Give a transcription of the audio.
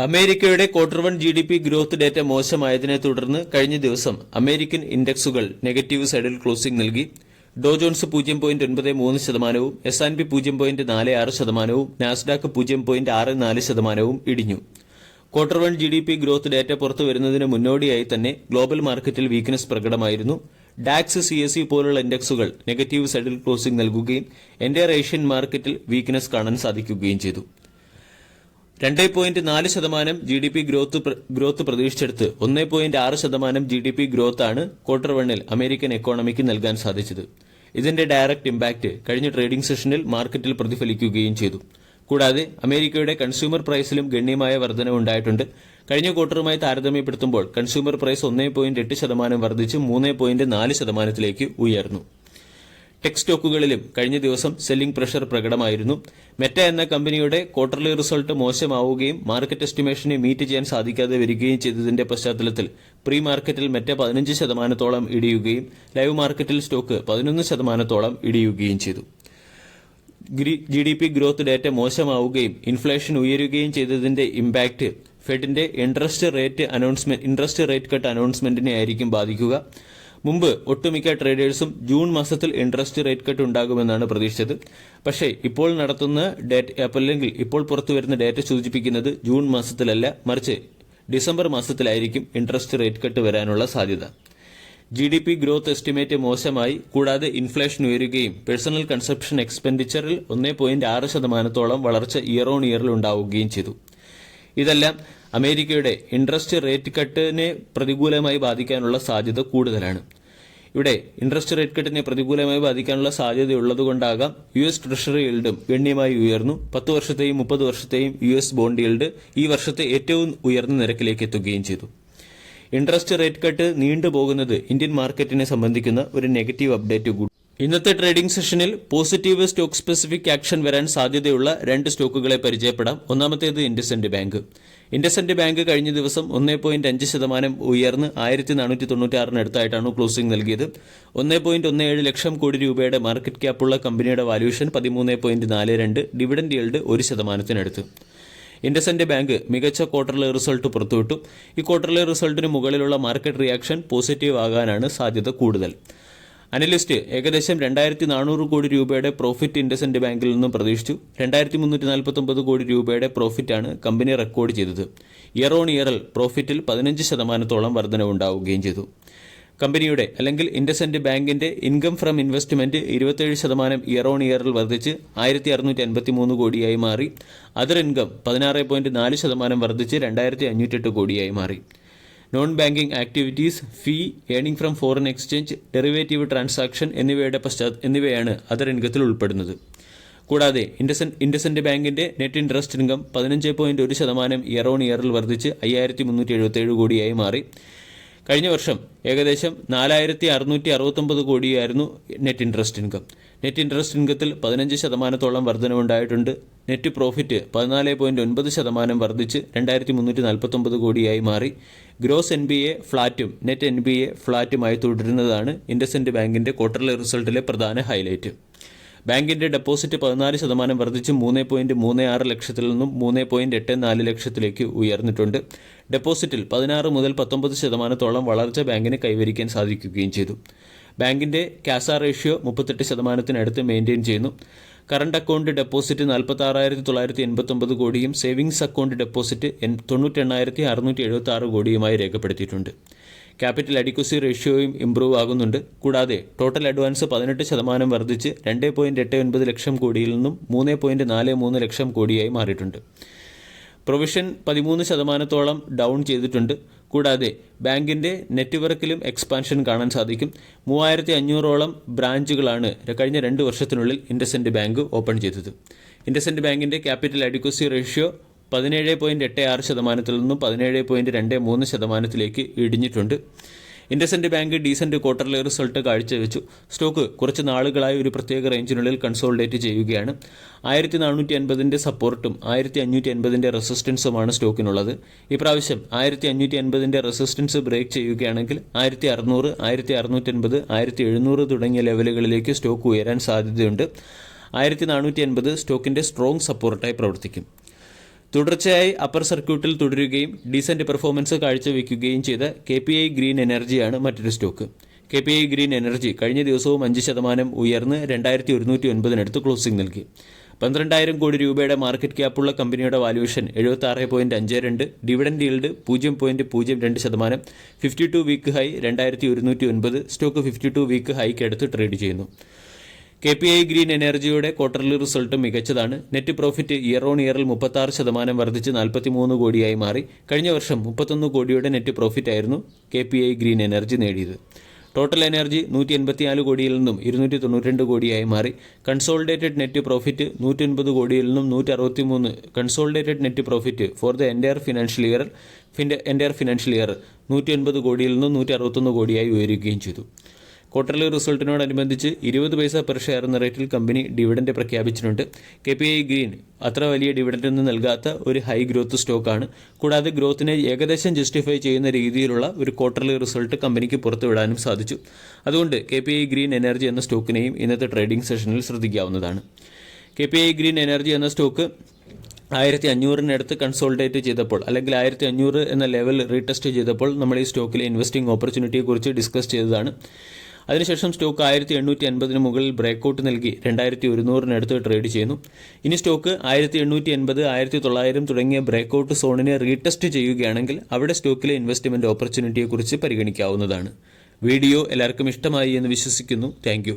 അമേരിക്കയുടെ quarter 1 GDP growth data മോശമായതിനെ തുടർന്ന് കഴിഞ്ഞ ദിവസം അമേരിക്കൻ ഇൻഡെക്സുകൾ നെഗറ്റീവ് സൈഡിൽ ക്ലോസിംഗ് നൽകി. ഡോ ജോൺസ് 0.93%, S&P 0.46%, നാസ്ഡാക്ക് 0.64% ഇടിഞ്ഞു. ക്വാർട്ടർ 1 GDP ഗ്രോത്ത് ഡേറ്റ പുറത്തു വരുന്നതിന് മുന്നോടിയായി തന്നെ ഗ്ലോബൽ മാർക്കറ്റിൽ വീക്ക്നെസ് പ്രകടമായിരുന്നു. ഡാക്സ്, CSE പോലുള്ള ഇൻഡെക്സുകൾ നെഗറ്റീവ് സൈഡിൽ ക്ലോസിംഗ് നൽകുകയും എൻ്റയർ ഏഷ്യൻ മാർക്കറ്റിൽ വീക്ക്നെസ് കാണാൻ സാധിക്കുകയും ചെയ്തു. 2.4% GDP ഗ്രോത്ത് പ്രതീക്ഷിച്ചെടുത്ത് 1.6% GDP ഗ്രോത്താണ് ക്വാർട്ടർ 1 അമേരിക്കൻ എക്കോണമിക്ക് നൽകാൻ സാധിച്ചത്. ഇതിന്റെ ഡയറക്റ്റ് ഇമ്പാക്ട് കഴിഞ്ഞ ട്രേഡിംഗ് സെഷനിൽ മാർക്കറ്റിൽ പ്രതിഫലിക്കുകയും ചെയ്തു. കൂടാതെ അമേരിക്കയുടെ കൺസ്യൂമർ പ്രൈസിലും ഗണ്യമായ വർധനവുണ്ടായിട്ടുണ്ട്. കഴിഞ്ഞ ക്വാർട്ടറുമായി താരതമ്യപ്പെടുത്തുമ്പോൾ കൺസ്യൂമർ പ്രൈസ് 1.8% വർദ്ധിച്ച് 3.4%ലേക്ക് ഉയർന്നു. ടെക് സ്റ്റോക്കുകളിലും കഴിഞ്ഞ ദിവസം സെല്ലിംഗ് പ്രഷർ പ്രകടമായിരുന്നു. മെറ്റ എന്ന കമ്പനിയുടെ ക്വാർട്ടർലി റിസൾട്ട് മോശമാവുകയും മാർക്കറ്റ് എസ്റ്റിമേഷനെ മീറ്റ് ചെയ്യാൻ സാധിക്കാതെ വരികയും ചെയ്തതിന്റെ പശ്ചാത്തലത്തിൽ പ്രീ മാർക്കറ്റിൽ മെറ്റ 15%-ഓളം ഇടിയുകയും ലൈവ് മാർക്കറ്റിൽ സ്റ്റോക്ക് 11%-ഓളം ഇടിയുകയും ചെയ്തു. GDP ഗ്രോത്ത് ഡേറ്റ മോശമാവുകയും ഇൻഫ്ലേഷൻ ഉയരുകയും ചെയ്തതിന്റെ ഇമ്പാക്ട് ഫെഡിന്റെ ഇൻട്രസ്റ്റ് റേറ്റ് കട്ട് അനൗൺസ്മെന്റിനെ ആയിരിക്കും ബാധിക്കുക. മുമ്പ് ഒട്ടുമിക്ക ട്രേഡേഴ്സും ജൂൺ മാസത്തിൽ ഇൻട്രസ്റ്റ് റേറ്റ് കട്ട് ഉണ്ടാകുമെന്നാണ് പ്രതീക്ഷിച്ചത്. പക്ഷേ ഇപ്പോൾ പുറത്തുവരുന്ന ഡേറ്റ സൂചിപ്പിക്കുന്നത് ജൂൺ മാസത്തിലല്ല, മറിച്ച് ഡിസംബർ മാസത്തിലായിരിക്കും ഇൻട്രസ്റ്റ് റേറ്റ് കട്ട് വരാനുള്ള സാധ്യത. GDP ഗ്രോത്ത് എസ്റ്റിമേറ്റ് മോശമായി. കൂടാതെ ഇൻഫ്ലേഷൻ ഉയരുകയും പേഴ്സണൽ കൺസപ്ഷൻ എക്സ്പെൻഡിച്ചറിൽ 1.6%-ഓളം വളർച്ച ഇയർ ഓൺ ഇയറിൽ ഉണ്ടാവുകയും ചെയ്തു. ഇതെല്ലാം അമേരിക്കയുടെ ഇൻട്രസ്റ്റ് റേറ്റ് കട്ടിനെ പ്രതികൂലമായി ബാധിക്കാനുള്ള സാധ്യത കൂടുതലാണ്. ഇവിടെ ഇൻട്രസ്റ്റ് റേറ്റ് കട്ടിനെ പ്രതികൂലമായി ബാധിക്കാനുള്ള സാധ്യതയുള്ളതുകൊണ്ടാകാം US ട്രഷറി യീൽഡും ഗണ്യമായി ഉയർന്നു. 10 വർഷത്തെയും 30 വർഷത്തെയും US ബോണ്ട് യീൽഡ് ഈ വർഷത്തെ ഏറ്റവും ഉയർന്ന നിരക്കിലേക്ക് എത്തുകയും ചെയ്തു. ഇൻട്രസ്റ്റ് റേറ്റ് കട്ട് നീണ്ടുപോകുന്നത് ഇന്ത്യൻ മാർക്കറ്റിനെ സംബന്ധിക്കുന്ന ഒരു നെഗറ്റീവ് അപ്ഡേറ്റ് കൂടി. ഇന്നത്തെ ട്രേഡിംഗ് സെഷനിൽ പോസിറ്റീവ് സ്റ്റോക്ക് സ്പെസിഫിക് ആക്ഷൻ വരാൻ സാധ്യതയുള്ള 2 സ്റ്റോക്കുകളെ പരിചയപ്പെടാം. ഒന്നാമത്തേത് ഇൻഡസ്ഇൻഡ് ബാങ്ക്. ഇൻഡസ്ഇൻഡ് ബാങ്ക് കഴിഞ്ഞ ദിവസം 1.5% ഉയർന്ന് 1496-അടുത്തായിട്ടാണ് ക്ലോസിംഗ് നൽകിയത്. 1.17 ലക്ഷം കോടി രൂപയുടെ മാർക്കറ്റ് ക്യാപ്പുള്ള കമ്പനിയുടെ വാല്യൂഷൻ 13.42, ഡിവിഡൻഡ് യീൽഡ് 1%-അടുത്ത്. ഇൻഡസ്ഇൻഡ് ബാങ്ക് മികച്ച ക്വാർട്ടർലി റിസൾട്ട് പുറത്തുവിട്ടു. ഈ ക്വാർട്ടർലി റിസൾട്ടിന് മുകളിലുള്ള മാർക്കറ്റ് റിയാക്ഷൻ പോസിറ്റീവ് ആകാനാണ് സാധ്യത കൂടുതൽ. അനലിസ്റ്റ് ഏകദേശം 2400 കോടി രൂപയുടെ പ്രോഫിറ്റ് ഇൻഡസ്ഇൻഡ് ബാങ്കിൽ നിന്നും പ്രതീക്ഷിച്ചു. 2349 കോടി രൂപയുടെ പ്രോഫിറ്റാണ് കമ്പനി റെക്കോർഡ് ചെയ്തത്. ഇയർ ഓൺ ഇയറിൽ പ്രോഫിറ്റിൽ 15%-ഓളം വർധനവുണ്ടാവുകയും ചെയ്തു. കമ്പനിയുടെ അല്ലെങ്കിൽ ഇൻഡസ്ഇൻഡ് ബാങ്കിന്റെ income from investment 27% year on ഇയറിൽ വർദ്ധിച്ച് 1653 കോടിയായി മാറി. അതർ ഇൻകം 16.4% വർദ്ധിച്ച് 2508 കോടിയായി മാറി. Non banking activities, fee, earning from foreign exchange, derivative transaction എന്നിവയാണ് അതർ ഇൻകത്തിൽ ഉൾപ്പെടുന്നത്. കൂടാതെ ഇൻഡസ്ഇൻഡ് ബാങ്കിന്റെ net interest income 15.1% year on ഇയറിൽ വർദ്ധിച്ച് 5377 കോടിയായി മാറി. കഴിഞ്ഞ വർഷം ഏകദേശം 4669 കോടിയായിരുന്നു net interest income. Net interest ഇൻകത്തിൽ 15%-ഓളം വർധനവുണ്ടായിട്ടുണ്ട്. നെറ്റ് പ്രോഫിറ്റ് 14.9% വർദ്ധിച്ച് 2349 കോടിയായി മാറി. ഗ്രോസ് NPA ഫ്ലാറ്റും നെറ്റ് NPA ഫ്ലാറ്റുമായി തുടരുന്നതാണ് ഇൻഡസ്ഇൻഡ് ബാങ്കിന്റെ ക്വാർട്ടർലി റിസൾട്ടിലെ പ്രധാന ഹൈലൈറ്റ്. ബാങ്കിന്റെ ഡെപ്പോസിറ്റ് 14% വർദ്ധിച്ച് 3.36 ലക്ഷത്തിൽ നിന്നും 3.84 ലക്ഷത്തിലേക്ക് ഉയർന്നിട്ടുണ്ട്. ഡെപ്പോസിറ്റിൽ 16 മുതൽ 19%-ഓളം വളർച്ച ബാങ്കിന് കൈവരിക്കാൻ സാധിക്കുകയും ചെയ്തു. ബാങ്കിന്റെ കാസ റേഷ്യോ 38%-അടുത്ത് മെയിൻറ്റെയിൻ ചെയ്യുന്നു. കറണ്ട് അക്കൗണ്ട് ഡെപ്പോസിറ്റ് 46,989 കോടിയും സേവിങ്സ് അക്കൗണ്ട് ഡെപ്പോസിറ്റ് 98,676 കോടിയുമായി രേഖപ്പെടുത്തിയിട്ടുണ്ട്. ക്യാപിറ്റൽ അഡിക്വസി റേഷ്യോയും ഇംപ്രൂവ് ആകുന്നുണ്ട്. കൂടാതെ ടോട്ടൽ അഡ്വാൻസ് 18% വർദ്ധിച്ച് 2.89 ലക്ഷം കോടിയിൽ നിന്നും 3.43 ലക്ഷം കോടിയായി മാറിയിട്ടുണ്ട്. പ്രൊവിഷൻ 13%-ഓളം ഡൗൺ ചെയ്തിട്ടുണ്ട്. കൂടാതെ ബാങ്കിന്റെ നെറ്റ്വർക്കിലും എക്സ്പാൻഷൻ കാണാൻ സാധിക്കും. 3500-ഓളം ബ്രാഞ്ചുകളാണ് കഴിഞ്ഞ 2 വർഷത്തിനുള്ളിൽ ഇൻഡസ്ഇൻഡ് ബാങ്ക് ഓപ്പൺ ചെയ്തത്. ഇൻഡസ്ഇൻഡ് ബാങ്കിന്റെ ക്യാപിറ്റൽ അഡിക്വസി റേഷ്യോ 17.86%-ൽ നിന്നും 17.23%-ലേക്ക് ഇടിഞ്ഞിട്ടുണ്ട്. IndusInd bank decent quarterly result കാഴ്ചവെച്ചു. സ്റ്റോക്ക് കുറച്ച് നാളുകളായി ഒരു പ്രത്യേക റേഞ്ചിനുള്ളിൽ കൺസോളിഡേറ്റ് ചെയ്യുകയാണ്. 1450-ന്റെ സപ്പോർട്ടും 1580-ന്റെ റെസിസ്റ്റൻസുമാണ് സ്റ്റോക്കിനുള്ളത്. ഇപ്രാവശ്യം 1550-ന്റെ റെസിസ്റ്റൻസ് ബ്രേക്ക് ചെയ്യുകയാണെങ്കിൽ 1600, 1650, 1700 തുടങ്ങിയ ലെവലുകളിലേക്ക് സ്റ്റോക്ക് ഉയരാൻ സാധ്യതയുണ്ട്. 1450 സ്റ്റോക്കിന്റെ സ്ട്രോങ് സപ്പോർട്ടായി പ്രവർത്തിക്കും. തുടർച്ചയായി അപ്പർ സർക്യൂട്ടിൽ തുടരുകയും ഡീസന്റ് പെർഫോമൻസ് കാഴ്ചവെക്കുകയും ചെയ്ത KPI ഗ്രീൻ എനർജിയാണ് മറ്റൊരു സ്റ്റോക്ക്. KPI ഗ്രീൻ എനർജി കഴിഞ്ഞ ദിവസവും 5% ഉയർന്ന് 2109 ക്ലോസിംഗ് നൽകി. 12,000 കോടി രൂപയുടെ മാർക്കറ്റ് ക്യാപ്പുള്ള കമ്പനിയുടെ valuation 76.52, dividend yield 0.02%, 52 week high 2109, stock 52 week ഹൈക്ക് അടുത്ത് ട്രേഡ് ചെയ്യുന്നു. KPI ഗ്രീൻ എനർജിയുടെ ക്വാർട്ടർലി റിസൾട്ട് മികച്ചതാണ്. നെറ്റ് പ്രോഫിറ്റ് ഇയർ ഓൺ ഇയറിൽ 36% വർദ്ധിച്ച് 43 കോടിയായി മാറി. കഴിഞ്ഞ വർഷം 31 കോടിയുടെ നെറ്റ് പ്രോഫിറ്റ് ആയിരുന്നു KPI ഗ്രീൻ എനർജി നേടിയത്. ടോട്ടൽ എനർജി 184 കോടിയിൽ നിന്നും 292 കോടിയായി മാറി. കൺസോളിഡേറ്റഡ് നെറ്റ് പ്രോഫിറ്റ് 109 കോടിയിൽ നിന്നും 163. Consolidated net profit for the entire financial year 109 കോടിയിൽ നിന്നും 161 കോടിയായി ഉയരുകയും ചെയ്തു. ക്വാർട്ടർലി റിസൾട്ടിനോടനുബന്ധിച്ച് 20 പൈസ പെർ ഷെയർ എന്ന റേറ്റിൽ കമ്പനി ഡിവിഡൻഡ് പ്രഖ്യാപിച്ചിട്ടുണ്ട്. KPI ഗ്രീൻ അത്ര വലിയ ഡിവിഡൻഡൊന്നും നൽകാത്ത ഒരു ഹൈ ഗ്രോത്ത് സ്റ്റോക്കാണ്. കൂടാതെ ഗ്രോത്തിനെ ഏകദേശം ജസ്റ്റിഫൈ ചെയ്യുന്ന രീതിയിലുള്ള ഒരു ക്വാർട്ടർലി റിസൾട്ട് കമ്പനിക്ക് പുറത്തുവിടാനും സാധിച്ചു. അതുകൊണ്ട് KPI ഗ്രീൻ എനർജി എന്ന സ്റ്റോക്കിനെയും ഇന്നത്തെ ട്രേഡിംഗ് സെഷനിൽ ശ്രദ്ധിക്കാവുന്നതാണ്. KPI ഗ്രീൻ എനർജി എന്ന സ്റ്റോക്ക് 1500 കൺസോൾട്ടേറ്റ് ചെയ്തപ്പോൾ അല്ലെങ്കിൽ 1500 എന്ന ലെവൽ റീടെസ്റ്റ് ചെയ്തപ്പോൾ നമ്മൾ ഈ സ്റ്റോക്കിലെ ഇൻവെസ്റ്റിംഗ് ഓപ്പർച്യൂണിറ്റിയെക്കുറിച്ച് ഡിസ്കസ് ചെയ്തതാണ്. അതിനുശേഷം സ്റ്റോക്ക് 1850 മുകളിൽ ബ്രേക്കൗട്ട് നൽകി 2100 ട്രേഡ് ചെയ്യുന്നു. ഇനി സ്റ്റോക്ക് 1880, 1900 തുടങ്ങിയ ബ്രേക്കൗട്ട് സോണിനെ റീടെസ്റ്റ് ചെയ്യുകയാണെങ്കിൽ അവിടെ സ്റ്റോക്കിലെ ഇൻവെസ്റ്റ്മെന്റ് ഓപ്പർച്യൂണിറ്റിയെക്കുറിച്ച് പരിഗണിക്കാവുന്നതാണ്. വീഡിയോ എല്ലാവർക്കും ഇഷ്ടമായി എന്ന് വിശ്വസിക്കുന്നു. താങ്ക്